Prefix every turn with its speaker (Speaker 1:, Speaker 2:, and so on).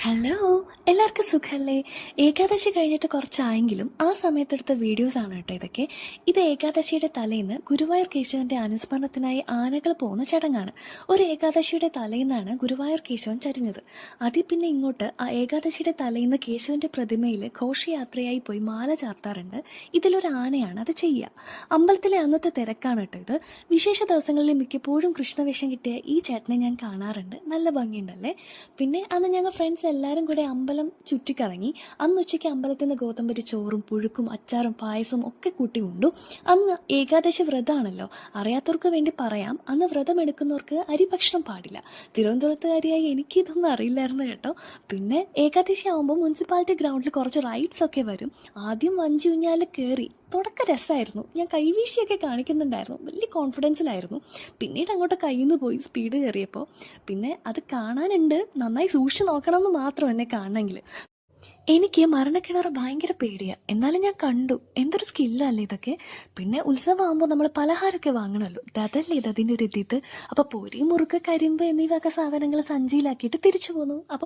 Speaker 1: Hello, എല്ലാവർക്കും സുഖല്ലേ? ഏകാദശി കഴിഞ്ഞിട്ട് കുറച്ചായെങ്കിലും ആ സമയത്തെടുത്ത വീഡിയോസ് ആണ് കേട്ടോ ഇതൊക്കെ. ഇത് ഏകാദശിയുടെ തലേന്ന് ഗുരുവായൂർ കേശവന്റെ അനുസ്മരണത്തിനായി ആനകൾ പോകുന്ന ചടങ്ങാണ്. ഒരു ഏകാദശിയുടെ തലേന്നാണ് ഗുരുവായൂർ കേശവൻ ചരിഞ്ഞത്. അതിൽ പിന്നെ ഇങ്ങോട്ട് ആ ഏകാദശിയുടെ തലേന്ന് കേശവന്റെ പ്രതിമയിൽ ഘോഷയാത്രയായി പോയി മാല ചാർത്താറുണ്ട്. ഇതിലൊരു ആനയാണ് അത് ചെയ്യുക. അമ്പലത്തിലെ അന്നത്തെ തിരക്കാണ് കേട്ടോ ഇത്. വിശേഷ ദിവസങ്ങളിൽ മിക്കപ്പോഴും കൃഷ്ണവേഷം കിട്ടിയ ഈ ചേട്ടനെ ഞാൻ കാണാറുണ്ട്. നല്ല ഭംഗിയുണ്ടല്ലേ? പിന്നെ അന്ന് ഞങ്ങൾ ഫ്രണ്ട്സ് എല്ലാവരും കൂടെ അമ്പലം ചുറ്റിക്കറങ്ങി. അന്ന് ഉച്ചയ്ക്ക് അമ്പലത്തിൽ നിന്ന് ഗോതമ്പരി ചോറും പുഴുക്കും അച്ചാറും പായസവും ഒക്കെ കൂട്ടി ഉണ്ടു. അന്ന് ഏകാദശി വ്രതമാണല്ലോ. അറിയാത്തവർക്ക് വേണ്ടി പറയാം, അന്ന് വ്രതം എടുക്കുന്നവർക്ക് അരിഭക്ഷണം പാടില്ല. തിരുവനന്തപുരത്തുകാരിയായി എനിക്കിതൊന്നും അറിയില്ലായിരുന്നു കേട്ടോ. പിന്നെ ഏകാദശി ആകുമ്പോൾ മുനിസിപ്പാലിറ്റി ഗ്രൗണ്ടിൽ കുറച്ച് റൈഡ്സ് ഒക്കെ വരും. ആദ്യം വഞ്ചി ഊഞ്ഞാലിൽ കയറി. തുടക്ക രസമായിരുന്നു. ഞാൻ കൈവീശിയൊക്കെ കാണിക്കുന്നുണ്ടായിരുന്നു. വലിയ കോൺഫിഡൻസിലായിരുന്നു. പിന്നീട് അങ്ങോട്ട് കയ്യിൽ നിന്ന് പോയി സ്പീഡ് കയറിയപ്പോൾ. പിന്നെ അത് കാണാനുണ്ട്, നന്നായി സൂക്ഷിച്ച് നോക്കണം എന്ന് മാത്രം എന്നെ കാണണമെങ്കിൽ. എനിക്ക് മരണക്കിണർ ഭയങ്കര പേടിയാണ്. എന്നാലും ഞാൻ കണ്ടു. എന്തൊരു സ്കില്ലല്ലേ ഇതൊക്കെ. പിന്നെ ഉത്സവമാകുമ്പോൾ നമ്മൾ പലഹാരമൊക്കെ വാങ്ങണമല്ലോ. അതല്ലേ ഇത് അതിൻ്റെ ഒരു ഇതിത്. അപ്പോൾ പൊരി, മുറുക്ക്, കരിമ്പ് എന്നീ വക സാധനങ്ങൾ സഞ്ചിയിലാക്കിയിട്ട് തിരിച്ചു പോന്നു. അപ്പോൾ